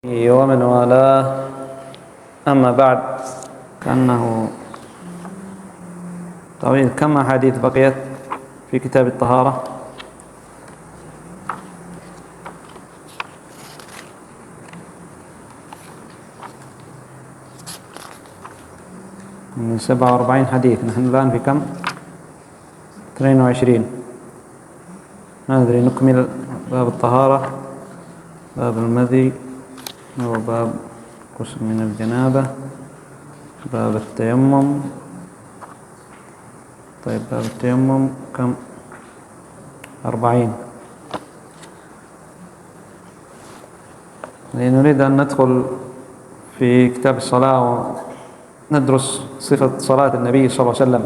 ومن والاه. أما بعد، كأنه طويل. كم أحاديث بقيت في كتاب الطهارة؟ من 47 حديث. نحن الآن في كم؟ 22. ما أدري، نكمل باب الطهارة، باب المذي، وباب غسل من الجنابة، باب التيمم. طيب، باب التيمم كم؟ 40. نريد أن ندخل في كتاب الصلاة وندرس صفة صلاة النبي صلى الله عليه وسلم.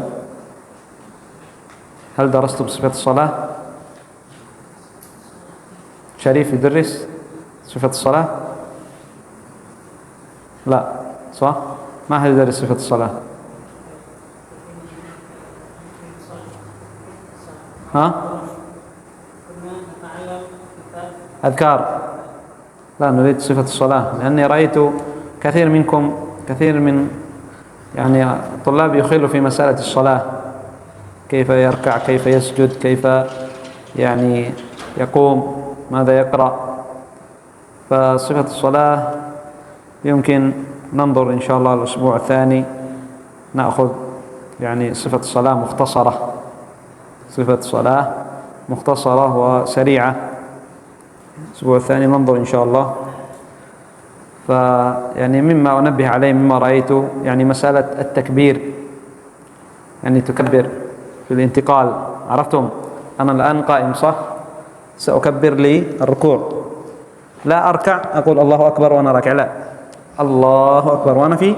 هل درستم صفة الصلاة؟ شريف يدرس صفة الصلاة؟ لا، صح؟ ما أحد يدرس صفة الصلاة. ها؟ أذكار. لا، نريد صفة الصلاة، لأني رأيت كثير من طلاب يخلوا في مسألة الصلاة، كيف يركع، كيف يسجد، كيف يقوم، ماذا يقرأ. فصفة الصلاة يمكن ننظر إن شاء الله الأسبوع الثاني، نأخذ صفة الصلاة مختصرة، صفة صلاة مختصرة وسريعة. الأسبوع الثاني ننظر إن شاء الله. مما أنبه عليه مما رأيته مسألة التكبير، تكبر في الانتقال. عرفتم؟ أنا الآن قائم، صح؟ سأكبر لي الركوع، لا أركع أقول الله أكبر وأنا راكع، لا، الله أكبر وأنا في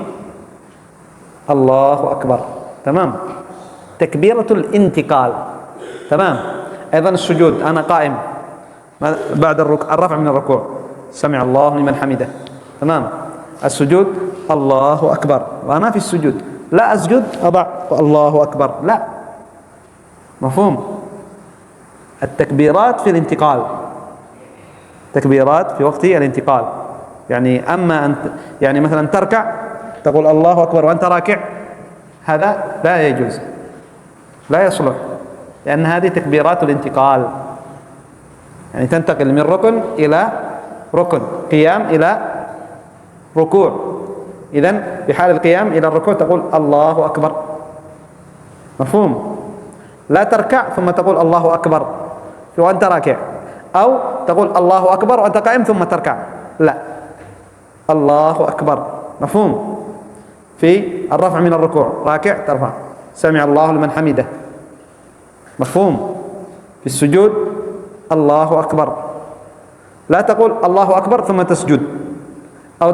الله أكبر. تمام؟ تكبيرة الانتقال. تمام. أيضا السجود، أنا قائم بعد الرفع من الركوع، سمع الله لمن حمده. تمام. السجود الله أكبر وأنا في السجود، لا أسجد أضع الله أكبر، لا. مفهوم؟ التكبيرات في الانتقال، تكبيرات في وقت الانتقال. أما أنت مثلا تركع تقول الله أكبر وأنت راكع، هذا لا يجوز، لا يصلح، لأن هذه تكبيرات الانتقال. تنتقل من ركن إلى ركن، قيام إلى ركوع. إذن بحال القيام إلى الركوع تقول الله أكبر. مفهوم؟ لا تركع ثم تقول الله أكبر وأنت راكع، أو تقول الله أكبر وأنت قائم ثم تركع، لا، الله أكبر. مفهوم؟ في الرفع من الركوع راكع ترفع، سمع الله لمن حمده. مفهوم؟ في السجود الله أكبر، لا تقول الله أكبر ثم تسجد، أو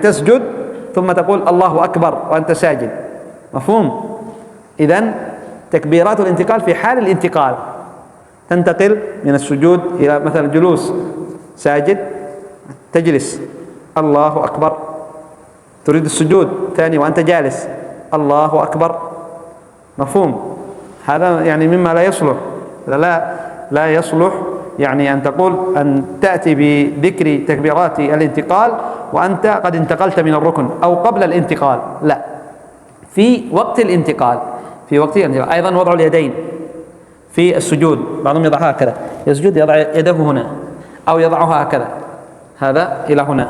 تسجد ثم تقول الله أكبر وأنت ساجد. مفهوم؟ إذن تكبيرات الانتقال في حال الانتقال، تنتقل من السجود إلى مثلا جلوس ساجد، تجلس الله أكبر، تريد السجود ثاني وأنت جالس الله أكبر. مفهوم؟ هذا مما لا يصلح، لا يصلح أن تقول أن تأتي بذكر تكبيرات الانتقال وأنت قد انتقلت من الركن أو قبل الانتقال، لا، في وقت الانتقال. أيضا وضع اليدين في السجود، بعضهم يضعها هكذا، يسجد يضع يده هنا أو يضعها هكذا، هذا إلى هنا،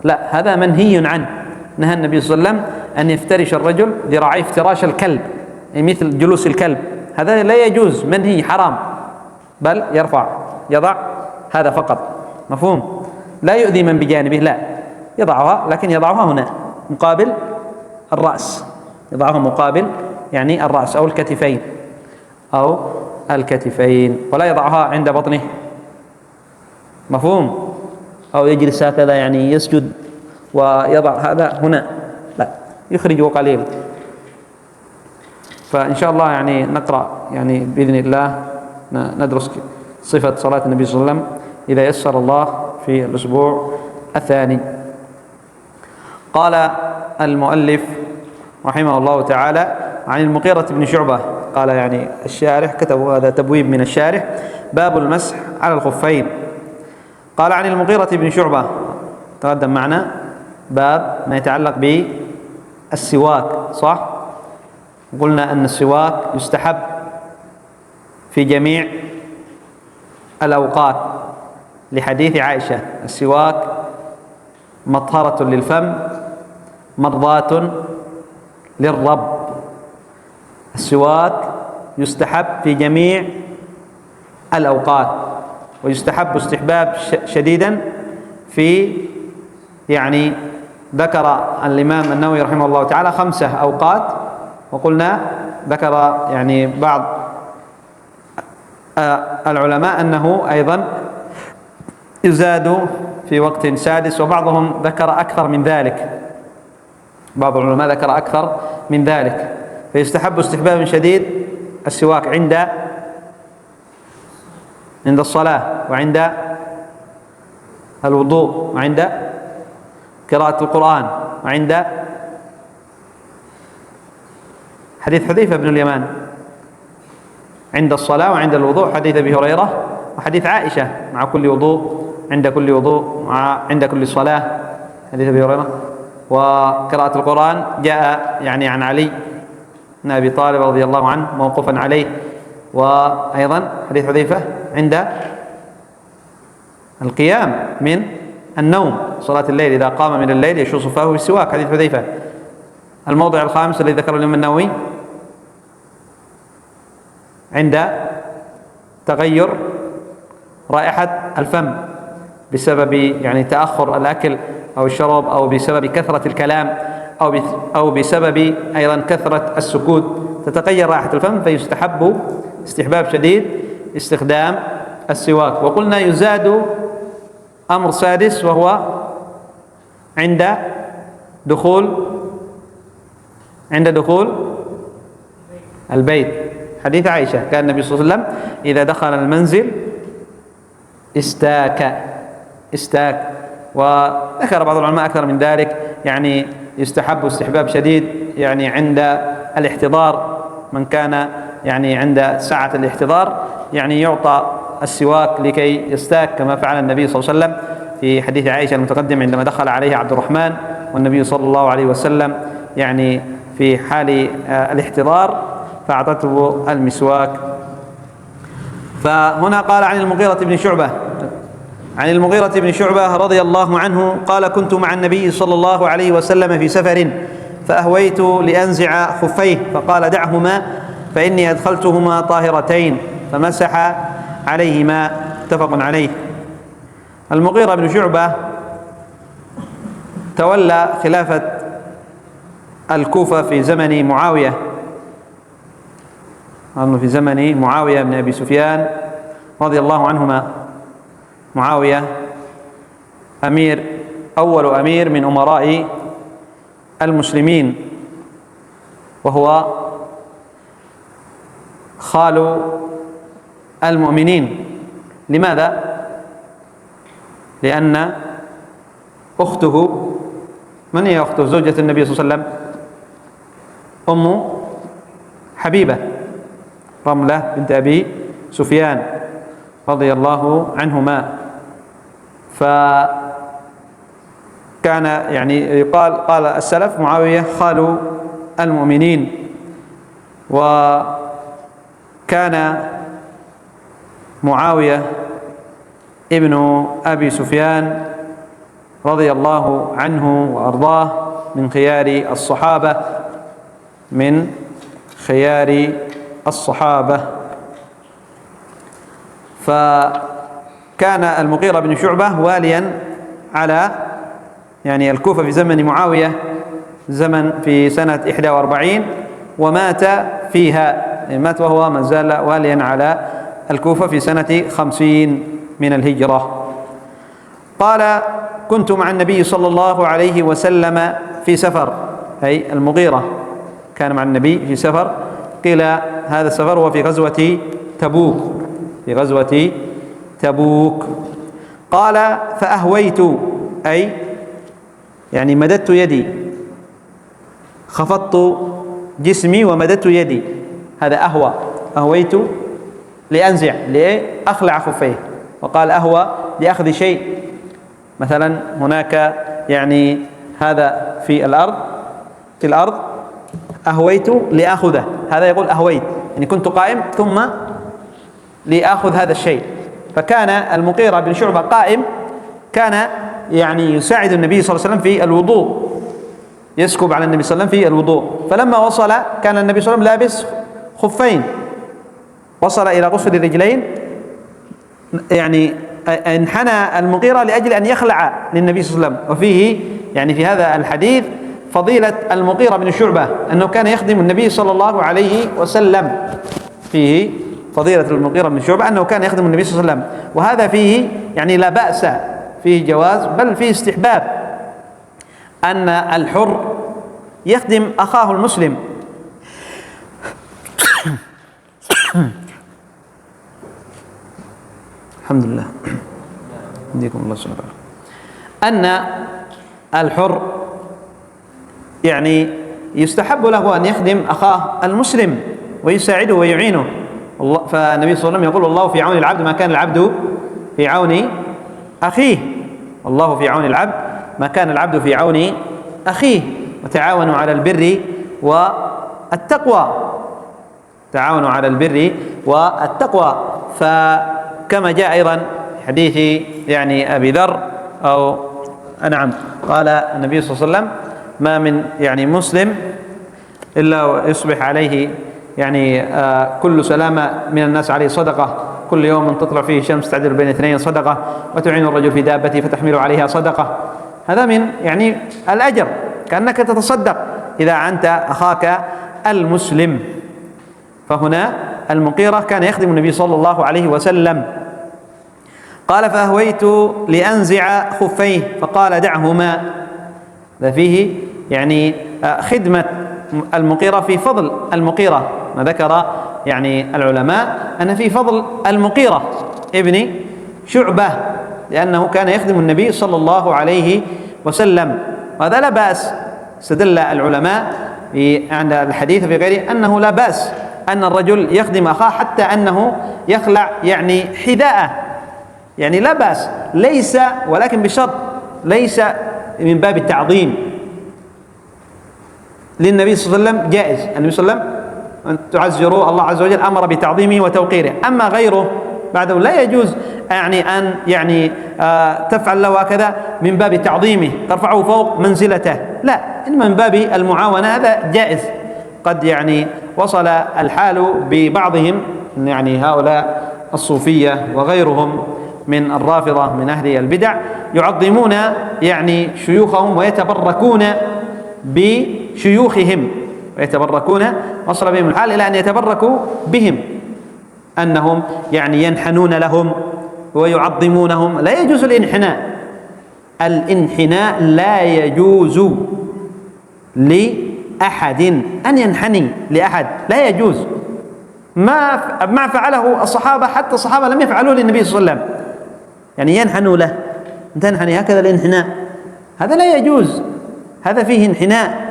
لا، هذا منهي عنه. نهى النبي صلى الله عليه وسلم أن يفترش الرجل ذراعيه افتراش الكلب، مثل جلوس الكلب، هذا لا يجوز، منهي، حرام، بل يضع هذا فقط. مفهوم؟ لا يؤذي من بجانبه، لا، يضعها، لكن يضعها هنا مقابل الرأس، يضعها مقابل الرأس أو الكتفين، ولا يضعها عند بطنه. مفهوم؟ أو يجلس هكذا يسجد ويضع هذا هنا، لا، يخرجه قليل. فإن شاء الله نقرأ بإذن الله ندرس صفة صلاة النبي صلى الله عليه وسلم إذا يسر الله في الأسبوع الثاني. قال المؤلف رحمه الله تعالى عن المغيرة بن شعبة قال، الشارح كتبوا هذا تبويب من الشارح، باب المسح على الخفين. قال عن المغيرة بن شعبة تقدم معنا باب ما يتعلق بالسواك، صح؟ قلنا أن السواك يستحب في جميع الأوقات لحديث عائشة: السواك مطهرة للفم مرضاة للرب. السواك يستحب في جميع الأوقات، ويستحب استحباب شديدا في يعني ذكر الإمام النووي رحمه الله تعالى 5 أوقات، وقلنا ذكر يعني بعض العلماء أنه أيضا يزاد في وقت سادس، وبعضهم ذكر أكثر من ذلك، بعض العلماء ذكر أكثر من ذلك. فيستحب استحباب شديد السواك عند الصلاة، وعند الوضوء، وعند قراءة القرآن، وعند حديث حذيفة بن اليمان عند الصلاة وعند الوضوء، حديث أبي هريرة، وحديث عائشة مع كل وضوء، عند كل وضوء، عند كل صلاة، حديث أبي هريرة. وقراءة القرآن جاء يعني عن علي بن أبي طالب رضي الله عنه موقوفا عليه، وأيضا حديث حذيفة عند القيام من النوم، صلاة الليل، إذا قام من الليل يشوص فاه بالسواك، حديث حذيفة. الموضع الخامس الذي ذكره الإمام النووي عند تغير رائحة الفم بسبب يعني تأخر الأكل أو الشرب، أو بسبب كثرة الكلام، أو بسبب أيضا كثرة السكوت تتغير رائحة الفم، فيستحب استحباب شديد استخدام السواك. وقلنا يزاد أمر سادس، وهو عند دخول البيت، حديث عائشة: كان النبي صلى الله عليه وسلم إذا دخل المنزل استاك. وذكر بعض العلماء أكثر من ذلك، يعني يستحب استحباب شديد يعني عند الاحتضار، من كان يعني عند ساعة الاحتضار يعني يعطى السواك لكي يستاك، كما فعل النبي صلى الله عليه وسلم في حديث عائشة المتقدم عندما دخل عليه عبد الرحمن والنبي صلى الله عليه وسلم يعني في حال الاحتضار فأعطته المسواك. فهنا قال عن المغيرة بن شعبة رضي الله عنه قال: كنت مع النبي صلى الله عليه وسلم في سفر، فأهويت لأنزع خفيه، فقال: دعهما فإني أدخلتهما طاهرتين، فمسح عليهما. متفق عليه. المغيرة بن شعبة تولى خلافة الكوفة في زمن معاوية، في زمن معاوية بن أبي سفيان رضي الله عنهما. معاوية أول أمير من أمراء المسلمين، وهو خال المؤمنين. لماذا؟ لأن أخته، من هي أخته؟ زوجة النبي صلى الله عليه وسلم أم حبيبة رملة بنت أبي سفيان رضي الله عنهما. فكان يعني قال السلف: معاوية خال المؤمنين. وكان معاوية ابن أبي سفيان رضي الله عنه وأرضاه من خيار الصحابة. فكان المغيرة بن شعبة واليا على يعني الكوفة في زمن معاوية، في سنة 41، ومات فيها، مات وهو ما زال واليا على الكوفة في سنة 50 من الهجرة. قال: كنت مع النبي صلى الله عليه وسلم في سفر، أي المغيرة كان مع النبي في سفر. قيل هذا السفر هو في غزوة تبوك. قال: فأهويت، أي يعني مددت يدي، خفضت جسمي ومددت يدي، هذا أهويت لأنزع، لأخلع خفيه. وقال: أهوى لأخذ شيء مثلا هناك يعني هذا في الأرض أهويت لآخذه، هذا يقول أهويت يعني كنت قائم ثم لآخذ هذا الشيء. فكان المغيرة بن شعبة قائم، كان يعني يساعد النبي صلى الله عليه وسلم في الوضوء، يسكب على النبي صلى الله عليه وسلم في الوضوء. فلما وصل كان النبي صلى الله عليه وسلم لابس خفين، وصل إلى غسل الرجلين يعني انحنى المغيرة لأجل أن يخلع للنبي صلى الله عليه وسلم. وفيه يعني في هذا الحديث فضيلة المغيرة بن شعبة أنه كان يخدم النبي صلى الله عليه وسلم، فيه فضيلة المغيرة بن شعبة أنه كان يخدم النبي صلى الله عليه وسلم. وهذا فيه يعني لا بأس، فيه جواز بل فيه استحباب أن الحر يخدم أخاه المسلم. الحمد لله يهديكم الله سبحانه وتعالى. أن الحر يعني يستحب له أن يخدم أخاه المسلم ويساعده ويعينه. فالنبي صلى الله عليه وسلم يقول: الله في عون العبد ما كان العبد في عون أخيه. الله في عون العبد ما كان العبد في عون أخيه. وتعاونوا على البر والتقوى، تعاونوا على البر والتقوى. فكما جاء أيضا في حديث يعني أبي ذر أو نعم، قال النبي صلى الله عليه وسلم: ما من يعني مسلم إلا يصبح عليه يعني كل سلامة من الناس عليه صدقة، كل يوم تطلع فيه شمس تعدل بين اثنين صدقة، وتعين الرجل في دابته فتحمل عليها صدقة. هذا من يعني الأجر، كأنك تتصدق إذا أعنت أخاك المسلم. فهنا المغيرة كان يخدم النبي صلى الله عليه وسلم. قال: فأهويت لأنزع خفيه فقال: دعهما. ففيه يعني خدمة المغيرة، في فضل المغيرة. ما ذكر يعني العلماء أن في فضل المغيرة ابن شعبة، لأنه كان يخدم النبي صلى الله عليه وسلم، وهذا لا بأس. استدل العلماء عند الحديث في غيره أنه لا بأس أن الرجل يخدم أخاه حتى أنه يخلع يعني حذاءه، يعني لا بأس، ليس ولكن بشرط ليس من باب التعظيم للنبي صلى الله عليه وسلم، جائز. النبي صلى الله عليه وسلم أن تعزروا، الله عز وجل أمر بتعظيمه وتوقيره. أما غيره بعده لا يجوز يعني أن يعني تفعل له هكذا من باب تعظيمه، ترفعه فوق منزلته، لا، إنما من باب المعاونة، هذا جائز. قد يعني وصل الحال ببعضهم يعني هؤلاء الصوفية وغيرهم من الرافضة من أهل البدع يعظمون يعني شيوخهم ويتبركون بشيوخهم، وصل بهم الحال إلى أن يتبركوا بهم، أنهم يعني ينحنون لهم ويعظمونهم. لا يجوز الانحناء لا يجوز لأحد أن ينحني لأحد، لا يجوز. ما فعله الصحابة، حتى الصحابة لم يفعلوه للنبي صلى الله عليه وسلم، يعني ينحنوا له، تنحني هكذا الانحناء، هذا لا يجوز، هذا فيه انحناء.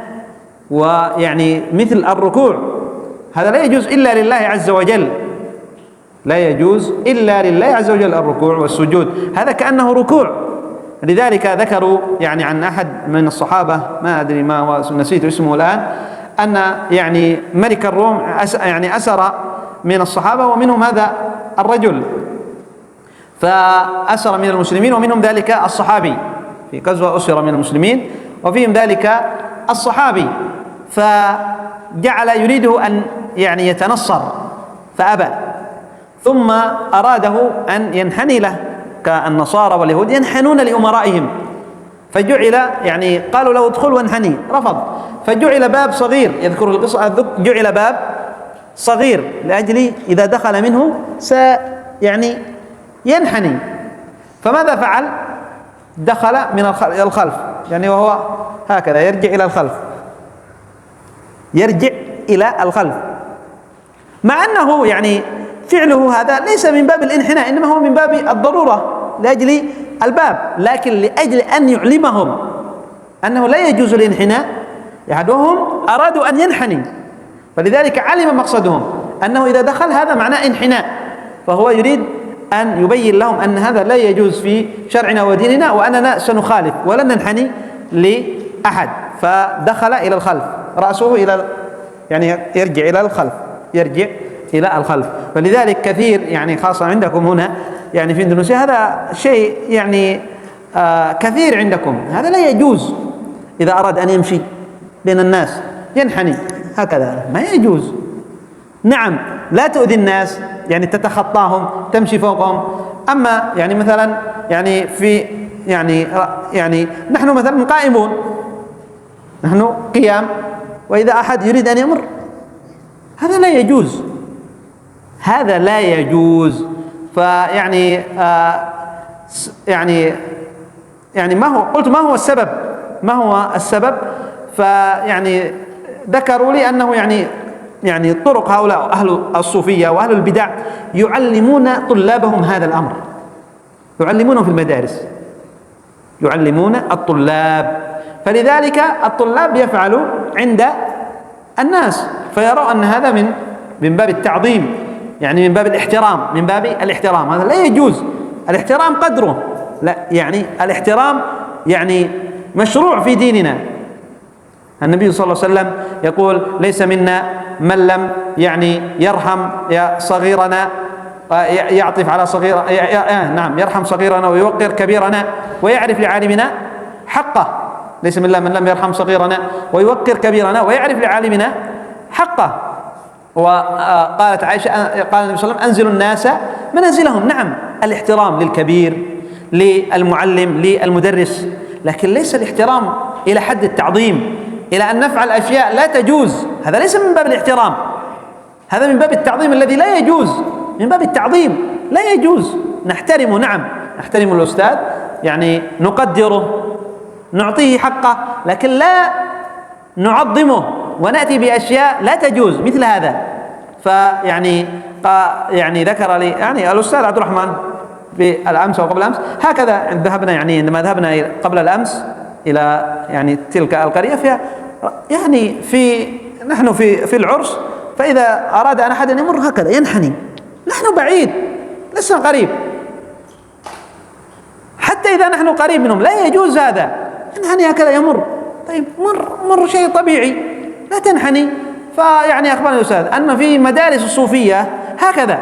ويعني مثل الركوع، هذا لا يجوز إلا لله عز وجل، لا يجوز إلا لله عز وجل الركوع والسجود، هذا كأنه ركوع. لذلك ذكروا يعني عن أحد من الصحابة، ما أدري ما هو، نسيت اسمه الآن، أن يعني ملك الروم يعني أسر من الصحابة ومنهم هذا الرجل، فأسر من المسلمين ومنهم ذلك الصحابي، في غزوة أسر من المسلمين وفيهم ذلك الصحابي، فجعل يريده أن يعني يتنصر فأبى، ثم أراده أن ينحني له كالنصارى واليهود ينحنون لأمرائهم، فجعل يعني قالوا له ادخل وانحني، رفض، فجعل باب صغير، يذكر القصة، جعل باب صغير لأجل إذا دخل منه يعني ينحني. فماذا فعل؟ دخل من الخلف، يعني وهو هكذا يرجع إلى الخلف، مع أنه يعني فعله هذا ليس من باب الانحناء، إنما هو من باب الضرورة لأجل الباب، لكن لأجل أن يعلمهم أنه لا يجوز الانحناء، وهم أرادوا أن ينحني، فلذلك علم مقصدهم أنه إذا دخل هذا معناه انحناء، فهو يريد أن يبين لهم أن هذا لا يجوز في شرعنا وديننا، وأننا سنخالف ولن ننحني لأحد. فدخل إلى الخلف، رأسه إلى يعني يرجع إلى الخلف، يرجع إلى الخلف. فلذلك كثير يعني خاصة عندكم هنا يعني في إندونيسيا هذا شيء يعني كثير عندكم، هذا لا يجوز. إذا أراد أن يمشي بين الناس ينحني هكذا، ما يجوز. نعم لا تؤذي الناس، يعني تتخطاهم، تمشي فوقهم. أما يعني مثلا يعني في يعني نحن مثلا قائمون، نحن قيام، وإذا أحد يريد أن يمر هذا لا يجوز، هذا لا يجوز. فيعني يعني ما هو، قلت ما هو السبب، ما هو السبب؟ فيعني ذكروا لي أنه يعني طرق هؤلاء أهل الصوفية وأهل البدع يعلمون طلابهم هذا الأمر، يعلمونهم في المدارس، يعلمون الطلاب. فلذلك الطلاب يفعلوا عند الناس، فيروا أن هذا من باب التعظيم، يعني من باب الاحترام، من باب الاحترام. هذا لا يجوز. الاحترام قدره، لا يعني الاحترام يعني مشروع في ديننا. النبي صلى الله عليه وسلم يقول: ليس منا من لم يعني يرحم صغيرنا، يعطف على صغير نعم يرحم صغيرنا ويوقر كبيرنا ويعرف لعالمنا حقه. ليس منا من لم يرحم صغيرنا ويوقر كبيرنا ويعرف لعالمنا حقه. وقالت عائشة، قال النبي صلى الله عليه وسلم: أنزلوا الناس منازلهم. نعم الاحترام للكبير، للمعلم، للمدرس، لكن ليس الاحترام إلى حد التعظيم، إلى أن نفعل أشياء لا تجوز. هذا ليس من باب الاحترام، هذا من باب التعظيم الذي لا يجوز. من باب التعظيم لا يجوز. نحترمه، نعم نحترم الأستاذ، يعني نقدره، نعطيه حقه، لكن لا نعظمه ونأتي بأشياء لا تجوز مثل هذا. فيعني يعني ذكر لي يعني الأستاذ عبد الرحمن بالأمس أو قبل الأمس هكذا، ذهبنا يعني عندما ذهبنا قبل الأمس إلى يعني تلك القرية فيها يعني نحن في العرس، فإذا أراد أن أحد أن يمر هكذا ينحني، نحن بعيد لسنا قريب، حتى إذا نحن قريب منهم لا يجوز هذا، ينحني هكذا يمر. طيب مر شيء طبيعي، لا تنحني. فيعني أخبرني الأستاذ أن في مدارس الصوفية هكذا،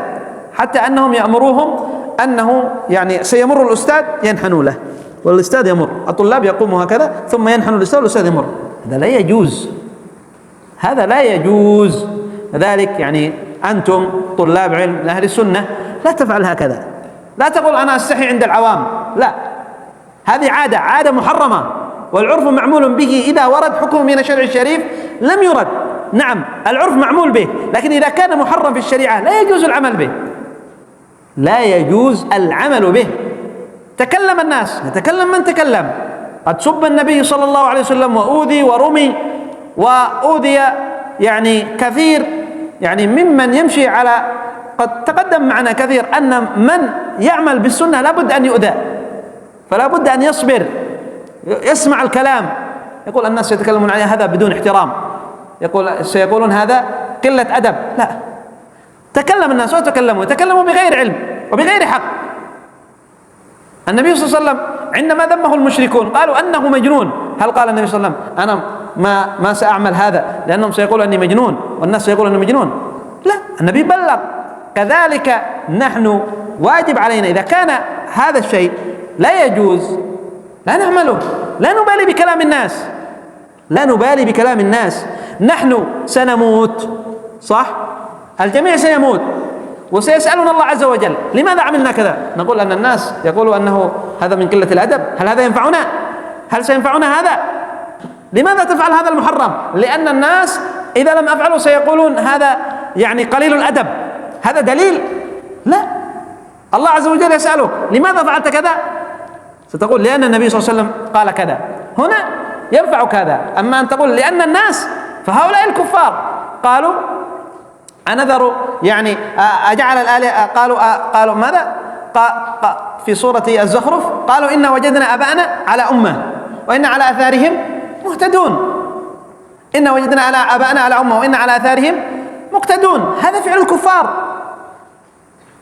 حتى أنهم يأمروهم أنه يعني سيمر الأستاذ ينحنوا له، والأستاذ يمر، الطلاب يقوموا هكذا ثم ينحنوا الأستاذ والأستاذ يمر. هذا لا يجوز، هذا لا يجوز. لذلك يعني أنتم طلاب علم أهل السنة لا تفعل هكذا، لا تقول أنا أستحي عند العوام، لا، هذه عادة محرمة، والعرف معمول به. إذا ورد حكم من الشرع الشريف لم يرد. نعم العرف معمول به، لكن إذا كان محرم في الشريعة لا يجوز العمل به، لا يجوز العمل به. تكلم الناس، يتكلم من تكلم، قد سب النبي صلى الله عليه وسلم وأوذي ورمي وأوذي يعني كثير، يعني ممن يمشي على، قد تقدم معنا كثير أن من يعمل بالسنة لابد أن يؤذى، فلا بد أن يصبر، يسمع الكلام. يقول الناس يتكلمون عليه هذا بدون احترام، سيقولون هذا قلة أدب. لا، تكلم الناس وتكلموا بغير علم وبغير حق. النبي صلى الله عليه وسلم عندما ذمه المشركون قالوا أنه مجنون، هل قال النبي صلى الله عليه وسلم أنا ما سأعمل هذا لأنهم سيقولوا أني مجنون والناس سيقولوا أني مجنون؟ لا، النبي بلغ. كذلك نحن واجب علينا إذا كان هذا الشيء لا يجوز لا نعمله، لا نبالي بكلام الناس، لا نبالي بكلام الناس. نحن سنموت، صح؟ الجميع سيموت وسيسألنا الله عز وجل لماذا عملنا كذا؟ نقول أن الناس يقولوا أنه هذا من قلة الأدب. هل هذا ينفعنا؟ هل سينفعنا هذا؟ لماذا تفعل هذا المحرم؟ لأن الناس إذا لم أفعله سيقولون هذا يعني قليل الأدب. هذا دليل؟ لا، الله عز وجل يسألك لماذا فعلت كذا؟ ستقول لأن النبي صلى الله عليه وسلم قال كذا، هنا ينفعك هذا. أما أن تقول لأن الناس، فهؤلاء الكفار قالوا أنذروا يعني أجعل الآلهة، قالوا ماذا؟ في سورة الزخرف قالوا إنا وجدنا آباءنا على أمة وإنا على آثارهم مهتدون. إنا وجدنا على آباءنا على أمة وإنا على آثارهم مقتدون. هذا فعل الكفار،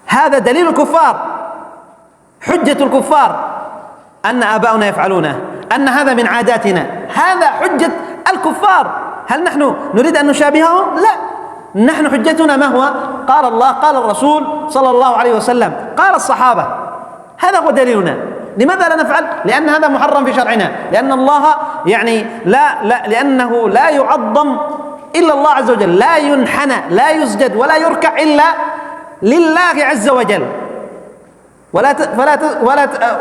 هذا دليل الكفار. حجة الكفار أن آباؤنا يفعلونه، أن هذا من عاداتنا، هذا حجة الكفار. هل نحن نريد أن نشابههم؟ لا، نحن حجتنا ما هو؟ قال الله، قال الرسول صلى الله عليه وسلم، قال الصحابة، هذا هو دليلنا. لماذا لا نفعل؟ لأن هذا محرم في شرعنا، لأن الله يعني لأنه لا يعظم إلا الله عز وجل، لا ينحنى، لا يسجد ولا يركع إلا لله عز وجل،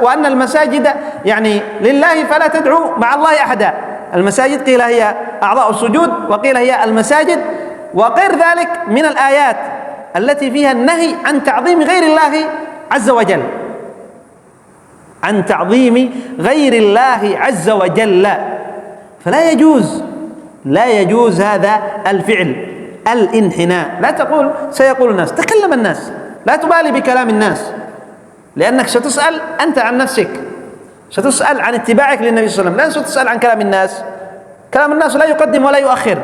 وأن المساجد يعني لله فلا تدعوا مع الله أحدا. المساجد قيل هي أعضاء السجود، وقيل هي المساجد، وغير ذلك من الآيات التي فيها النهي عن تعظيم غير الله عز وجل، عن تعظيم غير الله عز وجل. فلا يجوز، لا يجوز هذا الفعل، الانحناء. لا تقول سيقول الناس، تكلم الناس، لا تبالي بكلام الناس، لأنك ستسأل أنت عن نفسك، ستسأل عن اتباعك للنبي صلى الله عليه وسلم، لا ستسأل عن كلام الناس. كلام الناس لا يقدم ولا يؤخر،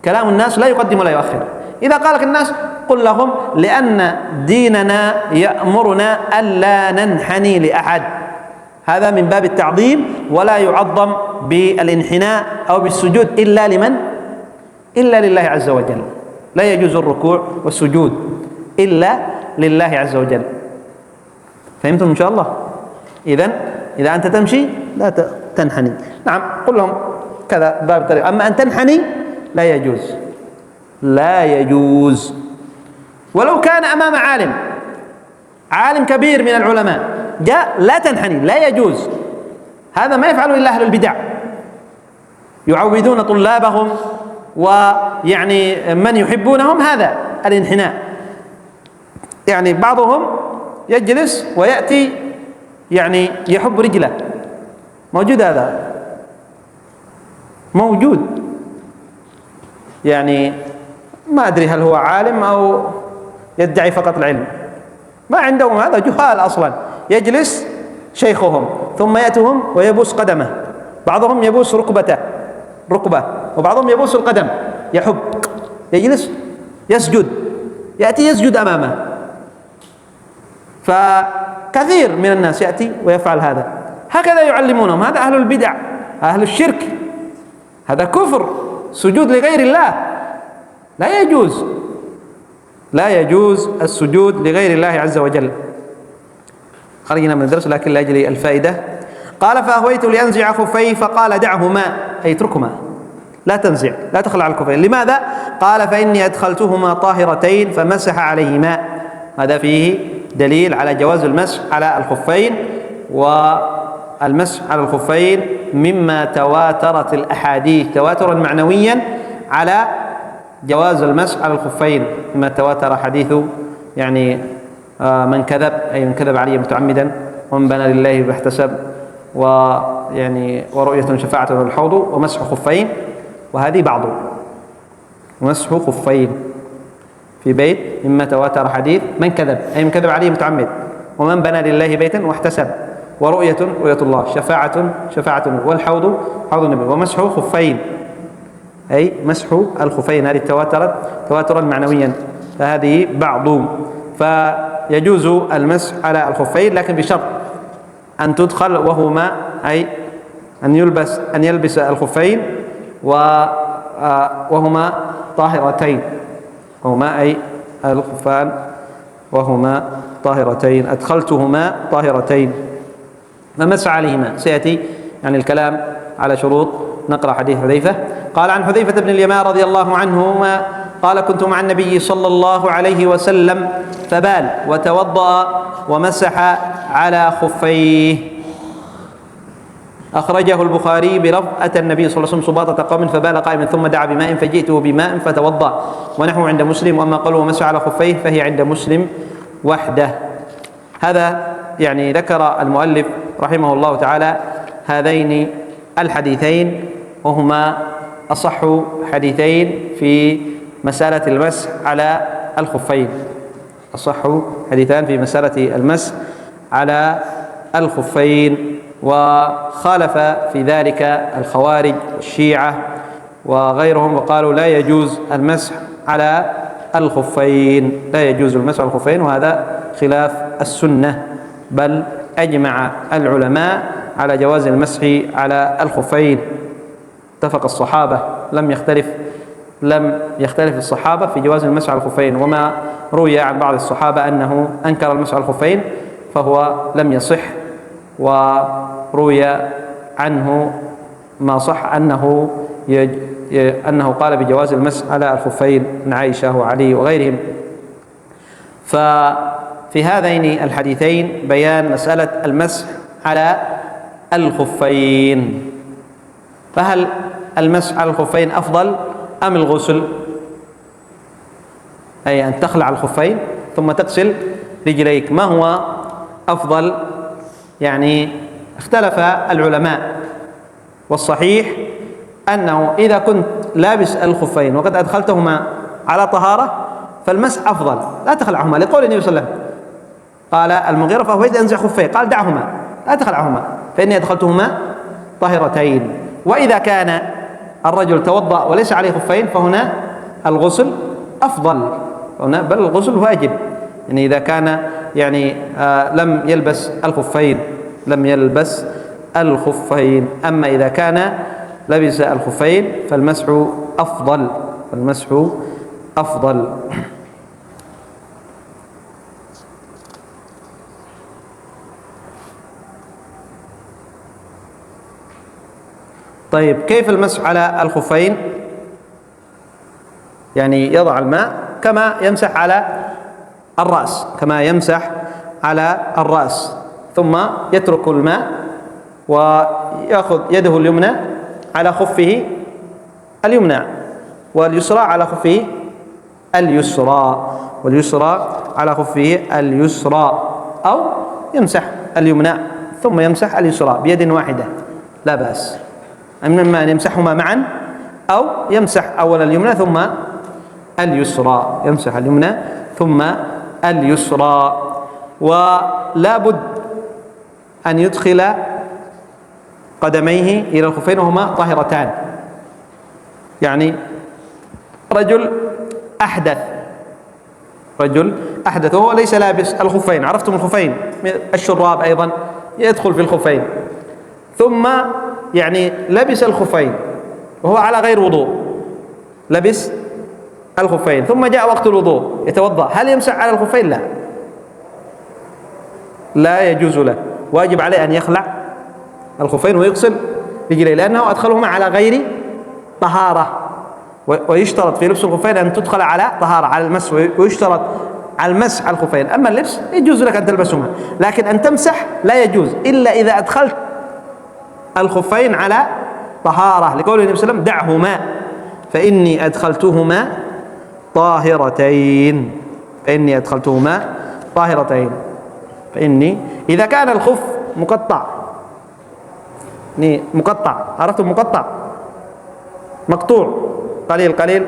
كلام الناس لا يقدم ولا يؤخر. إذا قالك الناس قل لهم لأن ديننا يأمرنا ألا ننحني لأحد، هذا من باب التعظيم، ولا يعظم بالانحناء أو بالسجود إلا لمن؟ إلا لله عز وجل. لا يجوز الركوع والسجود إلا لله عز وجل. فهمتم إن شاء الله؟ إذا أنت تمشي لا تنحني. نعم، قل لهم كذا باب الطريق، أما أن تنحني لا يجوز، لا يجوز. ولو كان أمام عالم كبير من العلماء جاء، لا تنحني، لا يجوز. هذا ما يفعله إلا أهل البدع، يعودون طلابهم ويعني من يحبونهم هذا الانحناء. يعني بعضهم يجلس ويأتي يعني يحب رجله، موجود هذا، موجود. يعني ما أدري هل هو عالم أو يدعي فقط العلم، ما عندهم، هذا جهال أصلا. يجلس شيخهم ثم يأتهم ويبوس قدمه، بعضهم يبوس ركبة، وبعضهم يبوس القدم، يحب، يجلس يسجد، يأتي يسجد أمامه. فكثير من الناس يأتي ويفعل هذا، هكذا يعلمونهم. هذا أهل البدع، أهل الشرك، هذا كفر، سجود لغير الله، لا يجوز، لا يجوز السجود لغير الله عز وجل. خرجنا من الدرس لكن لأجل الفائدة. قال فأهويت لأنزع خفي فقال دعهما، أي اتركهما، لا تنزع، لا تخلع الخفين. لماذا؟ قال فإني أدخلتهما طاهرتين فمسح عليهما. هذا فيه دليل على جواز المسح على الخفين، والمسح على الخفين مما تواترت الأحاديث تواترا معنويا على جواز المسح على الخفين، مما تواتر حديث يعني من كذب، أي من كذب علي متعمدا، ومن بنى لله فاحتسب، ويعني ورؤية شفاعة الحوض، ومسح خفين. وهذه بعض مسح خفين في بيت مما تواتر حديث من كذب، أي من كذب عليه متعمد، ومن بنى لله بيتا واحتسب، ورؤية رؤية الله، شفاعة والحوض حوض النبي، ومسح خفين، أي مسح الخفين. هذه تواترا معنويا، فهذه بعض. فيجوز المسح على الخفين لكن بشرط أن تدخل وهما، أي أن يلبس الخفين وهما طاهرتين، وهما أي الخفان وهما طاهرتين، أدخلتهما طاهرتين فمسح عليهما. سيأتي يعني الكلام على شروط. نقرأ حديث حذيفة. قال عن حذيفة بن اليمان رضي الله عنهما قال كنت مع النبي صلى الله عليه وسلم فبال وتوضأ ومسح على خفيه. أخرجه البخاري بلفظ أتى النبي صلى الله عليه وسلم سباطة قوم فبال قائما ثم دعا بماء فجئته بماء فتوضأ، ونحو عند مسلم. وأما قوله ومسح على خفيه فهي عند مسلم وحده. هذا يعني ذكر المؤلف رحمه الله تعالى هذين الحديثين، وهما أصح حديثين في مسألة المسح على الخفين، أصح حديثان في مسألة المسح على الخفين. وخالف في ذلك الخوارج والشيعة وغيرهم، وقالوا لا يجوز المسح على الخفين، لا يجوز المسح على الخفين، وهذا خلاف السنة بل أجمع العلماء على جواز المسح على الخفين. اتفق الصحابة، لم يختلف الصحابة في جواز المسح على الخفين. وما روي عن بعض الصحابة أنه أنكر المسح على الخفين فهو لم يصح، وروي عنه ما صح أنه قال بجواز المسح على الخفين من عائشة وعلي وغيرهم. ففي هذين الحديثين بيان مسألة المسح على الخفين. فهل المسح على الخفين أفضل أم الغسل؟ أي أن تخلع الخفين ثم تغسل رجليك، ما هو أفضل؟ يعني اختلف العلماء، والصحيح أنه إذا كنت لابس الخفين وقد أدخلتهما على طهارة فالمسح أفضل، لا تخلعهما، لقول النبي صلى الله عليه وسلم قال المغيرة فهو ينزع خفيه قال دعهما لا تخلعهما فإني أدخلتهما طاهرتين. وإذا كان الرجل توضأ وليس عليه خفين فهنا الغسل أفضل، بل الغسل واجب، يعني إذا كان لم يلبس الخفين. أما إذا كان لبس الخفين فالمسح أفضل. طيب، كيف المسح على الخفين؟ يعني يضع الماء كما يمسح على الرأس، ثم يترك الماء ويأخذ يده اليمنى على خفه اليمنى واليسرى على خفه اليسرى، أو يمسح اليمنى ثم يمسح اليسرى بيد واحدة لا بأس. أما أن يمسحهما معا أو يمسح أولا اليمنى ثم اليسرى، ولا بد أن يدخل قدميه إلى الخفين وهما طاهرتان. يعني رجل أحدث وهو ليس لابس الخفين، عرفتم الخفين، الشراب أيضا يدخل في الخفين، ثم لبس الخفين وهو على غير وضوء، لبس الخفين ثم جاء وقت الوضوء يتوضأ، هل يمسح على الخفين؟ لا يجوز له، واجب عليه أن يخلع الخفين ويغسل رجليه، لأنه أدخلهما على غير طهارة، ويشترط في لبس الخفين أن تدخل على طهارة، على المسح، ويشترط على المسح على الخفين. أما اللبس يجوز لك أن تلبسهما، لكن أن تمسح لا يجوز إلا إذا أدخلت الخفين على طهارة، لقول النبي صلى الله عليه وسلم دعهما فإني أدخلتهما طاهرتين. إذا كان الخف مقطع، عرفتم مقطع، مقطوع قليل،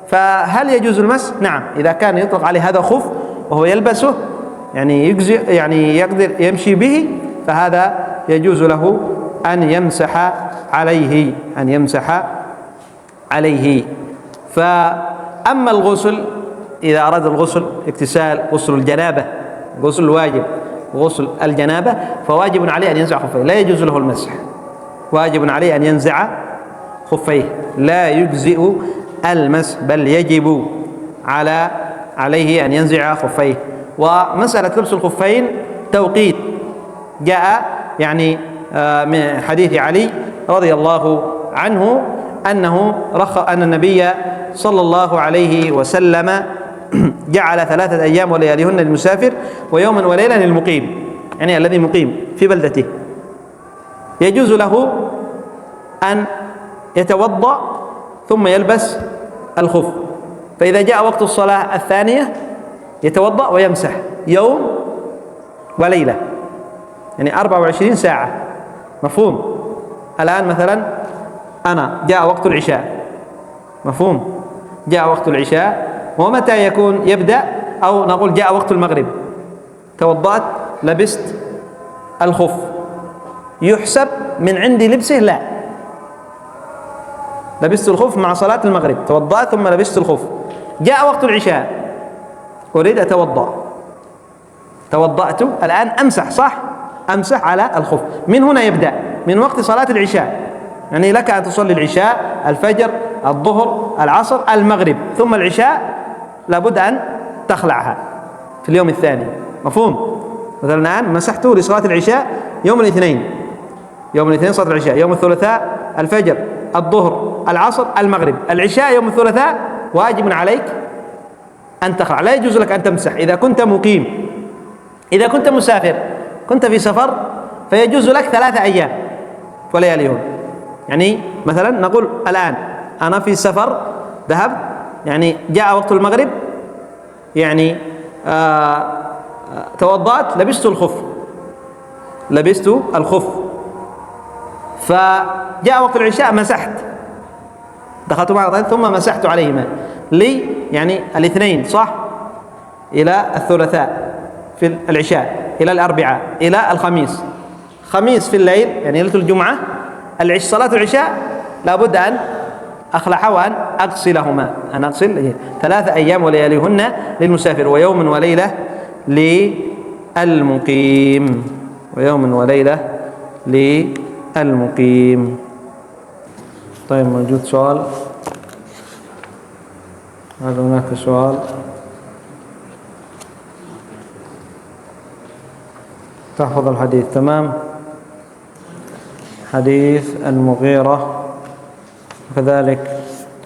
فهل يجوز المسح؟ نعم، إذا كان يطلق عليه هذا خف وهو يلبسه يجزئ، يقدر يمشي به، فهذا يجوز له أن يمسح عليه. فأما الغسل، إذا أراد الغسل اغتسال، غسل الجنابة، غسل الواجب، غسل الجنابة، فواجب عليه أن ينزع خفيه، لا يجوز له المسح، واجب عليه أن ينزع خفيه، لا يجزئ المسح، بل يجب عليه أن ينزع خفيه. ومسألة لبس الخفين توقيت، جاء من حديث علي رضي الله عنه أن النبي صلى الله عليه وسلم جعل 3 أيام ولياليهن للمسافر ويوما وليلة للمقيم، الذي مقيم في بلدته، يجوز له أن يتوضأ ثم يلبس الخف، فإذا جاء وقت الصلاة الثانية يتوضأ ويمسح يوم وليلة، 24 ساعة. مفهوم؟ الآن مثلا جاء وقت العشاء، مفهوم؟ جاء وقت العشاء، ومتى يبدأ؟ أو نقول جاء وقت المغرب، توضأت لبست الخف، يحسب من عند لبسه؟ لا، لبست الخف مع صلاة المغرب، توضأت ثم لبست الخف، جاء وقت العشاء أريد أتوضأ، توضأت الآن أمسح، صح؟ أمسح على الخف. من هنا يبدأ، من وقت صلاة العشاء، يعني لك أن تصلي العشاء، الفجر، الظهر، العصر، المغرب، ثم العشاء لابد أن تخلعها في اليوم الثاني. مفهوم؟ مثلا الآن مسحت لصلاة العشاء يوم الاثنين، يوم الاثنين صلاة العشاء، يوم الثلاثاء الفجر، الظهر، العصر، المغرب، العشاء يوم الثلاثاء واجب عليك أن تخلع، لا يجوز لك أن تمسح إذا كنت مقيم. إذا كنت مسافر، كنت في سفر، فيجوز لك 3 أيام ولياليهن. يعني مثلا نقول الآن أنا في سفر، ذهبت، يعني جاء وقت المغرب، يعني توضأت، لبست الخف، فجاء وقت العشاء مسحت، دخلت معه ثم مسحت عليهما لي، يعني الاثنين صح، إلى الثلاثاء في العشاء، إلى الأربعاء، إلى الخميس، خميس في الليل يعني ليلة الجمعة، صلاة العشاء لابد أن أخلع وأن أغسلهما، أن أغسل 3 أيام ولياليهن للمسافر، ويوم وليلة للمقيم، ويوم وليلة للمقيم. طيب، موجود سؤال؟ هل هناك سؤال؟ تحفظ الحديث تمام؟ حديث المغيرة، وكذلك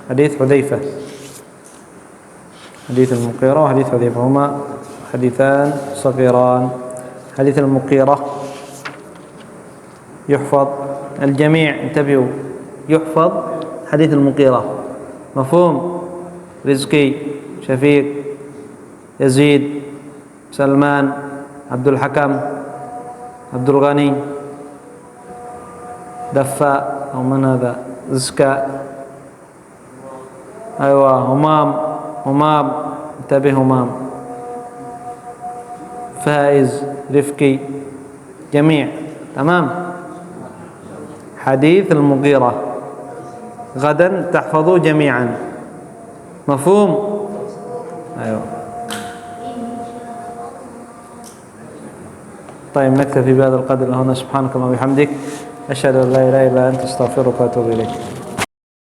حديث حذيفة. حديث المغيرة وحديث حذيفة هما حديثان صغيران. حديث المغيرة يحفظ، الجميع انتبهوا، يحفظ حديث المغيرة. مفهوم؟ رزقي، شفيق، يزيد، سلمان، عبد الحكم، عبد الغني، دفاء أو من هذا، زكاء، أيوة، همام، انتبه، همام، فائز، رفقي، جميع. تمام؟ حديث المغيرة غدا تحفظوا جميعا. مفهوم؟ أيوة. طيب، نكتفي بهذا القدر هنا. سبحانك اللهم وبحمدك، أشهد أن لا إله إلا أنت، أستغفرك وأتوب إليك.